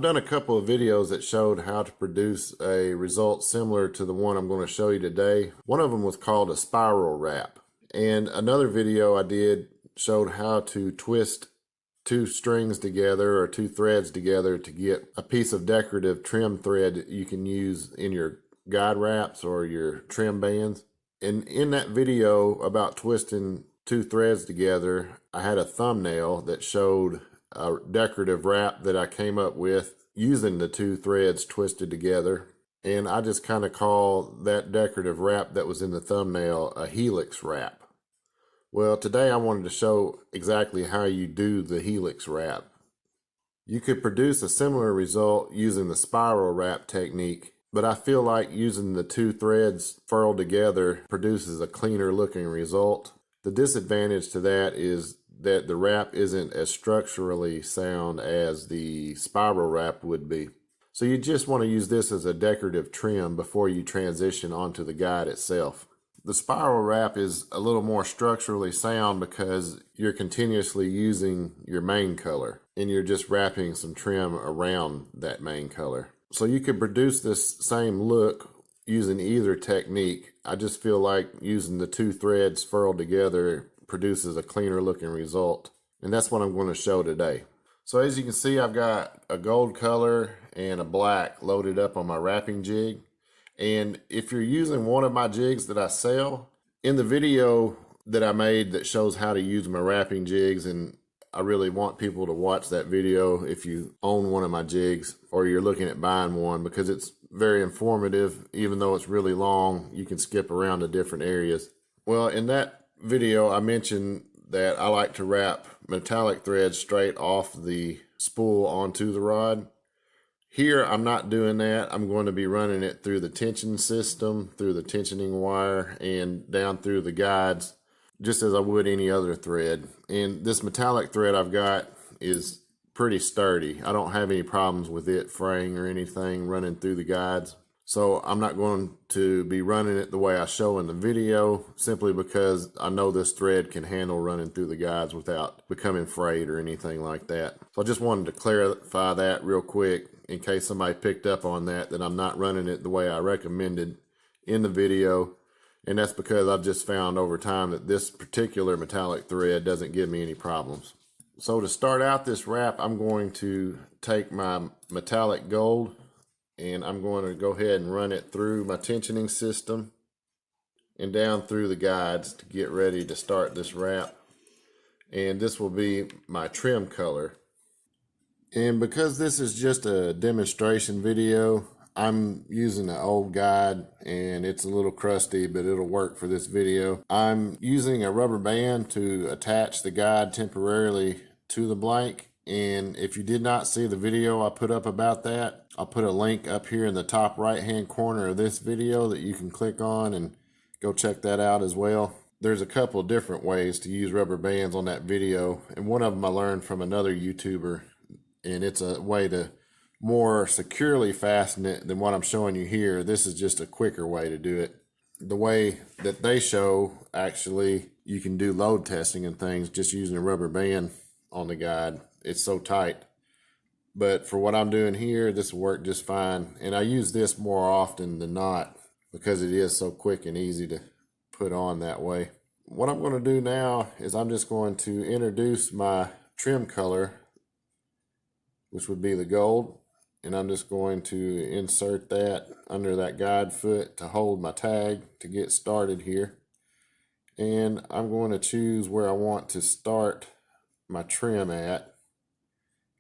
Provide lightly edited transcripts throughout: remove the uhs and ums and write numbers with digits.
done a couple of videos that showed how to produce a result similar to the one I'm going to show you today. One of them was called a spiral wrap. And another video I did showed how to twist two strings together or two threads together to get a piece of decorative trim thread that you can use in your guide wraps or your trim bands. And in that video about twisting two threads together, I had a thumbnail that showed a decorative wrap that I came up with using the two threads twisted together. And I just kind of call that decorative wrap that was in the thumbnail a helix wrap. Well, today I wanted to show exactly how you do the helix wrap. You could produce a similar result using the spiral wrap technique, but I feel like using the two threads furled together produces a cleaner looking result. The disadvantage to that is that the wrap isn't as structurally sound as the spiral wrap would be. So you just want to use this as a decorative trim before you transition onto the guide itself. The spiral wrap is a little more structurally sound because you're continuously using your main color and you're just wrapping some trim around that main color. So you could produce this same look using either technique. I just feel like using the two threads furled together produces a cleaner looking result. And that's what I'm going to show today. So as you can see, I've got a gold color and a black loaded up on my wrapping jig. And if you're using one of my jigs that I sell, in the video that I made that shows how to use my wrapping jigs, and I really want people to watch that video if you own one of my jigs or you're looking at buying one, because it's very informative. Even though it's really long, you can skip around to different areas. Well, in that video, I mentioned that I like to wrap metallic threads straight off the spool onto the rod. Here, I'm not doing that. I'm going to be running it through the tension system, through the tensioning wire, and down through the guides, just as I would any other thread. And this metallic thread I've got is pretty sturdy. I don't have any problems with it fraying or anything running through the guides. So I'm not going to be running it the way I show in the video, simply because I know this thread can handle running through the guides without becoming frayed or anything like that. So I just wanted to clarify that real quick in case somebody picked up on that I'm not running it the way I recommended in the video. And that's because I've just found over time that this particular metallic thread doesn't give me any problems. So to start out this wrap, I'm going to take my metallic gold and I'm going to go ahead and run it through my tensioning system and down through the guides to get ready to start this wrap. And this will be my trim color. And because this is just a demonstration video, I'm using an old guide and it's a little crusty, but it'll work for this video. I'm using a rubber band to attach the guide temporarily to the blank. And if you did not see the video I put up about that, I'll put a link up here in the top right hand corner of this video that you can click on and go check that out as well. There's a couple of different ways to use rubber bands on that video, and one of them I learned from another YouTuber, and it's a way to more securely fasten it than what I'm showing you here. This is just a quicker way to do it. The way that they show, actually, you can do load testing and things just using a rubber band on the guide. It's so tight. But for what I'm doing here, this will work just fine. And I use this more often than not because it is so quick and easy to put on that way. What I'm going to do now is I'm just going to introduce my trim color, which would be the gold, and I'm just going to insert that under that guide foot to hold my tag to get started here. And I'm going to choose where I want to start my trim at.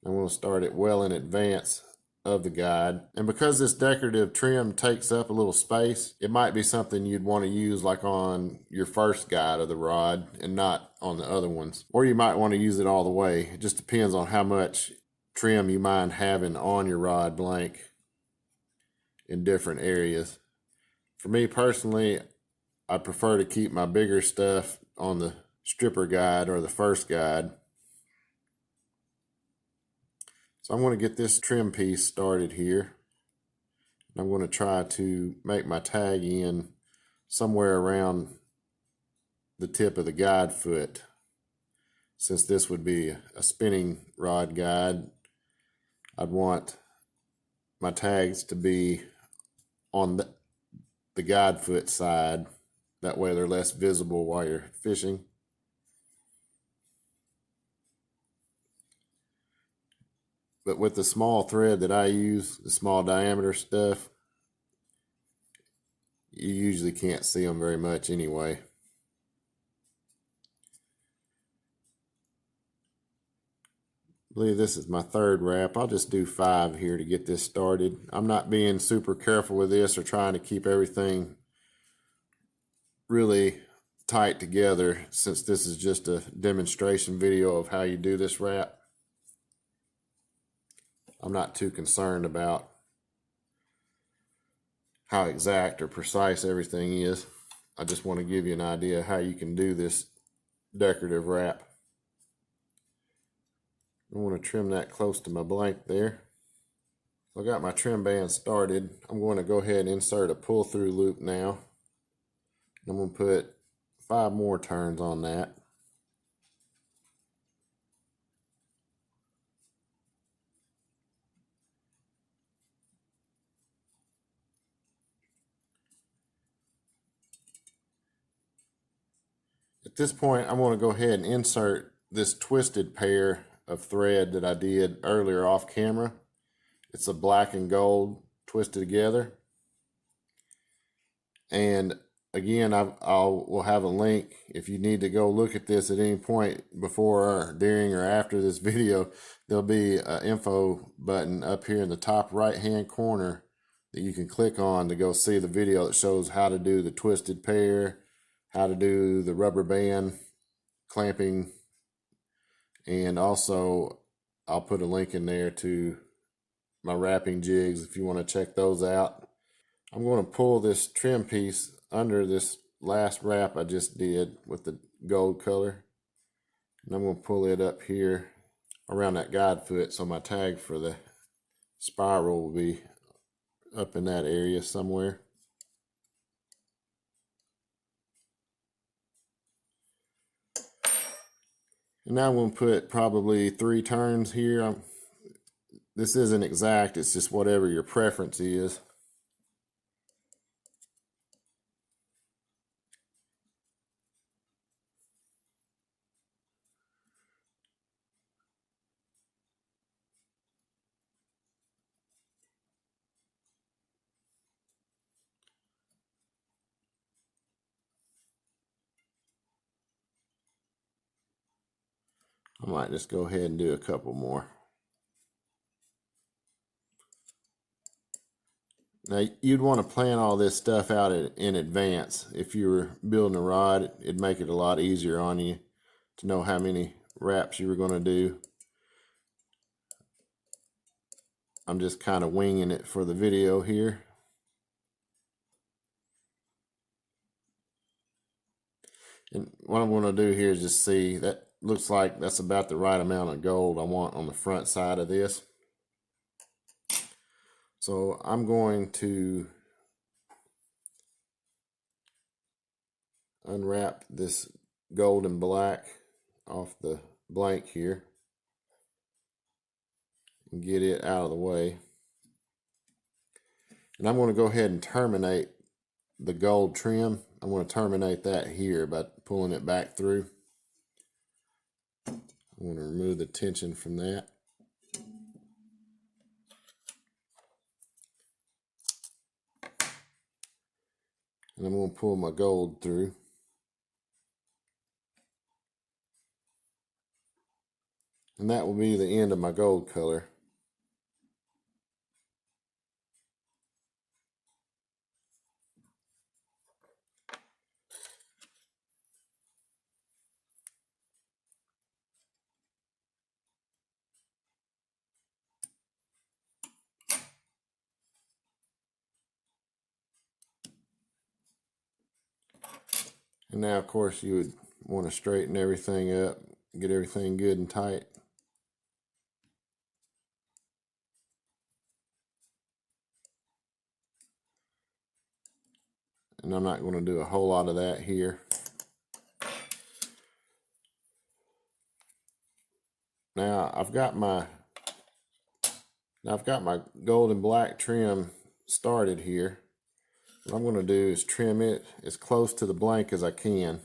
I'm going to start it well in advance of the guide. And because this decorative trim takes up a little space, it might be something you'd want to use like on your first guide of the rod and not on the other ones. Or you might want to use it all the way. It just depends on how much trim you mind having on your rod blank in different areas. For me personally, I prefer to keep my bigger stuff on the stripper guide or the first guide. So I'm going to get this trim piece started here. I'm going to try to make my tag in somewhere around the tip of the guide foot. Since this would be a spinning rod guide, I'd want my tags to be on the guide foot side. That way they're less visible while you're fishing. But with the small thread that I use, the small diameter stuff, you usually can't see them very much anyway. I believe this is my third wrap. I'll just do 5 here to get this started. I'm not being super careful with this or trying to keep everything really tight together, since this is just a demonstration video of how you do this wrap. I'm not too concerned about how exact or precise everything is. I just want to give you an idea of how you can do this decorative wrap. I want to trim that close to my blank there. I got my trim band started. I'm going to go ahead and insert a pull through loop now. I'm going to put 5 more turns on that. At this point, I'm going to go ahead and insert this twisted pair of thread that I did earlier off camera. It's a black and gold twisted together. And again, we'll have a link if you need to go look at this at any point before or during or after this video. There'll be an info button up here in the top right hand corner that you can click on to go see the video that shows how to do the twisted pair, how to do the rubber band clamping, and also I'll put a link in there to my wrapping jigs if you want to check those out. I'm going to pull this trim piece under this last wrap I just did with the gold color, and I'm going to pull it up here around that guide foot, so my tag for the spiral will be up in that area somewhere. And now I'm going to put probably 3 turns here. This isn't exact, it's just whatever your preference is. I might just go ahead and do a couple more. Now, you'd want to plan all this stuff out in advance. If you were building a rod, it'd make it a lot easier on you to know how many wraps you were going to do. I'm just kind of winging it for the video here. And what I'm going to do here is just see, that looks like that's about the right amount of gold I want on the front side of this. So I'm going to unwrap this gold and black off the blank here and get it out of the way. And I'm going to go ahead and terminate the gold trim. I'm going to terminate that here by pulling it back through. I'm going to remove the tension from that. And I'm going to pull my gold through. And that will be the end of my gold color. And now, of course, you would want to straighten everything up, get everything good and tight. And I'm not going to do a whole lot of that here. Now, I've got my Now I've got my gold and black trim started here. What I'm going to do is trim it as close to the blank as I can.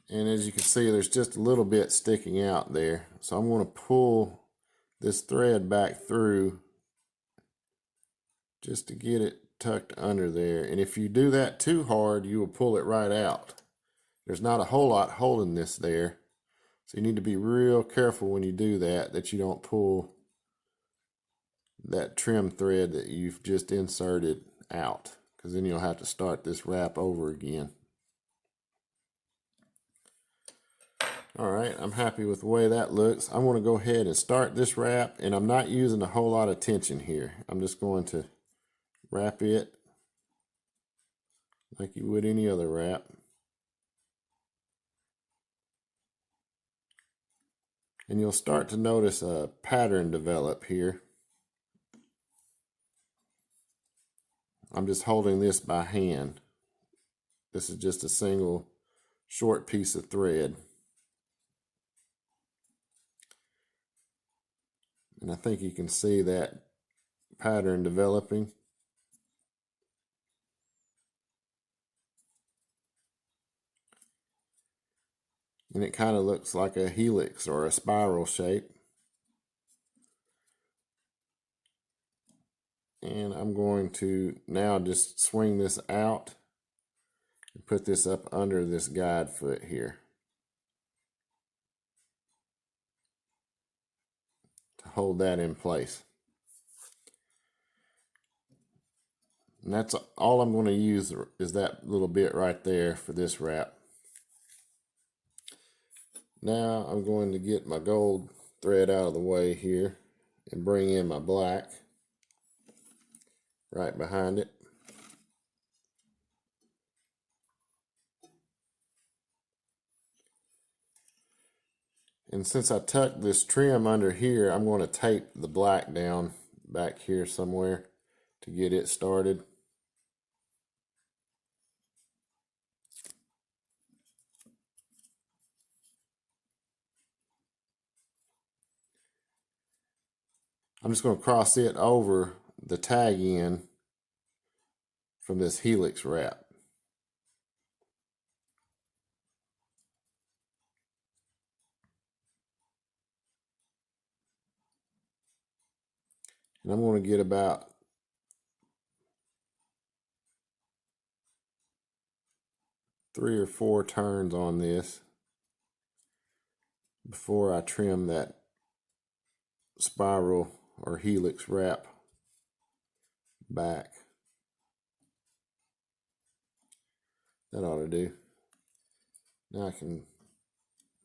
And as you can see, there's just a little bit sticking out there. So I'm going to pull this thread back through just to get it tucked under there. And if you do that too hard, you will pull it right out. There's not a whole lot holding this there. So you need to be real careful when you do that, that you don't pull that trim thread that you've just inserted out, because then you'll have to start this wrap over again. All right, I'm happy with the way that looks. I want to go ahead and start this wrap, and I'm not using a whole lot of tension here. I'm just going to wrap it like you would any other wrap. And you'll start to notice a pattern develop here. I'm just holding this by hand. This is just a single short piece of thread. And I think you can see that pattern developing. And it kind of looks like a helix or a spiral shape. And I'm going to now just swing this out and put this up under this guide foot here to hold that in place. And that's all I'm going to use is that little bit right there for this wrap. Now I'm going to get my gold thread out of the way here and bring in my black right behind it. And since I tucked this trim under here, I'm going to tape the black down back here somewhere to get it started. I'm just going to cross it over the tag end from this helix wrap. And I'm going to get about 3 or 4 turns on this before I trim that spiral or helix wrap back. That ought to do. Now I can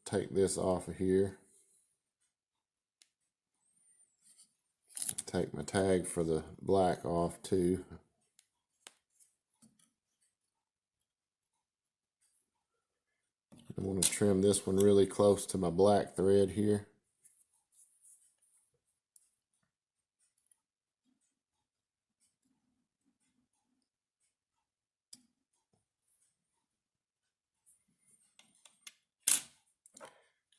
take this off of here. Take my tag for the black off too. I'm going to trim this one really close to my black thread here.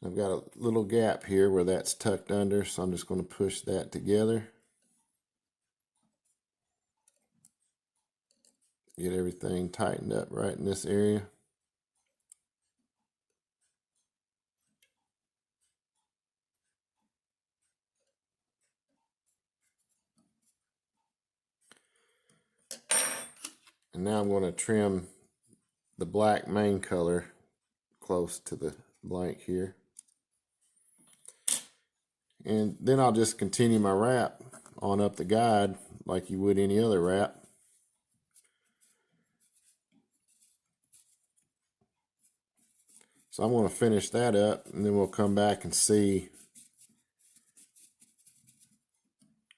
I've got a little gap here where that's tucked under, so I'm just going to push that together. Get everything tightened up right in this area. And now I'm going to trim the black main color close to the blank here. And then I'll just continue my wrap on up the guide like you would any other wrap. So I'm going to finish that up, and then we'll come back and see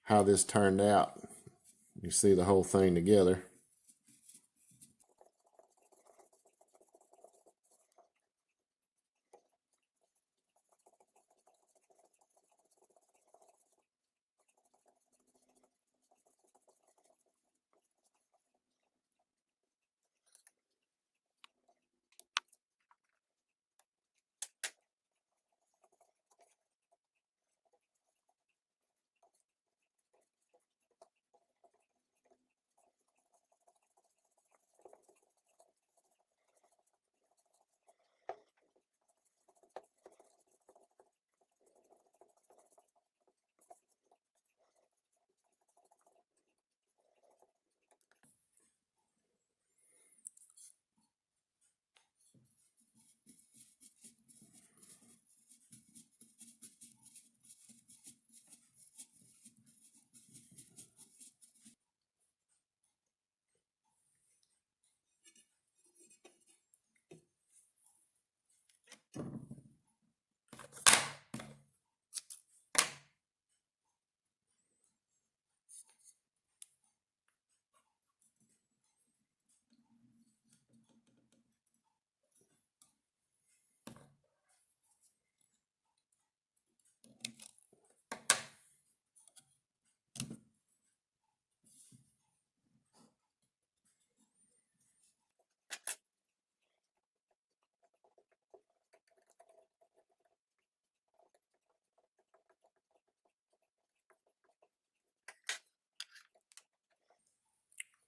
how this turned out. You see the whole thing together.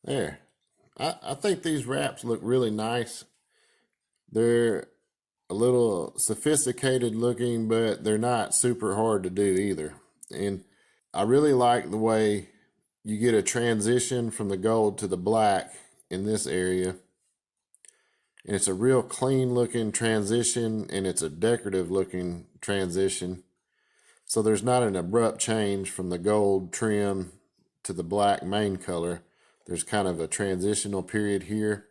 There. I think these wraps look really nice. They're a little sophisticated looking, but they're not super hard to do either. And I really like the way you get a transition from the gold to the black in this area. And it's a real clean looking transition, and it's a decorative looking transition. So there's not an abrupt change from the gold trim to the black main color. There's kind of a transitional period here.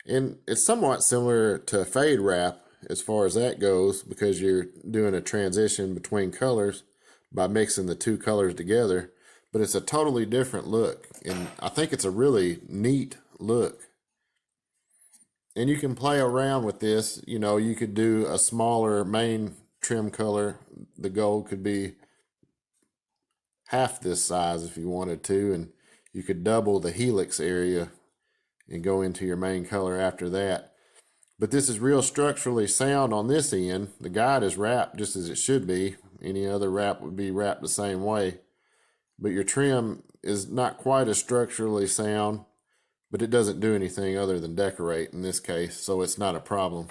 And it's somewhat similar to a fade wrap as far as that goes, because you're doing a transition between colors by mixing the two colors together. But it's a totally different look, and I think it's a really neat look. And you can play around with this. You know, you could do a smaller main trim color. The gold could be half this size if you wanted to, and you could double the helix area and go into your main color after that. But this is real structurally sound on this end. The guide is wrapped just as it should be. Any other wrap would be wrapped the same way. But your trim is not quite as structurally sound, but it doesn't do anything other than decorate in this case, so it's not a problem.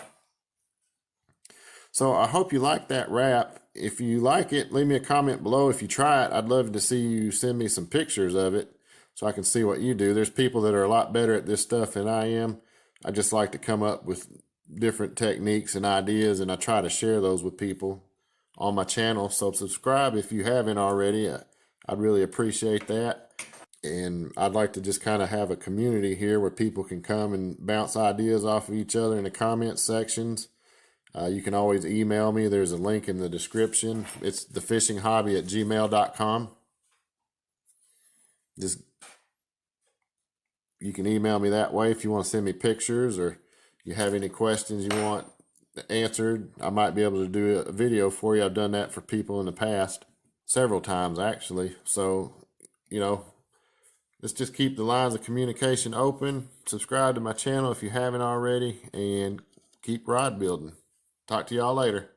So I hope you like that wrap. If you like it, leave me a comment below. If you try it, I'd love to see you send me some pictures of it so I can see what you do. There's people that are a lot better at this stuff than I am. I just like to come up with different techniques and ideas, and I try to share those with people on my channel. So subscribe if you haven't already. I'd really appreciate that. And I'd like to just kind of have a community here where people can come and bounce ideas off of each other in the comment sections. You can always email me. There's a link in the description. It's thefishinghobby@gmail.com. Just you can email me that way if you want to send me pictures, or you have any questions you want answered. I might be able to do a video for you. I've done that for people in the past, several times actually. So, you know, let's just keep the lines of communication open. Subscribe to my channel if you haven't already, and keep rod building. Talk to y'all later.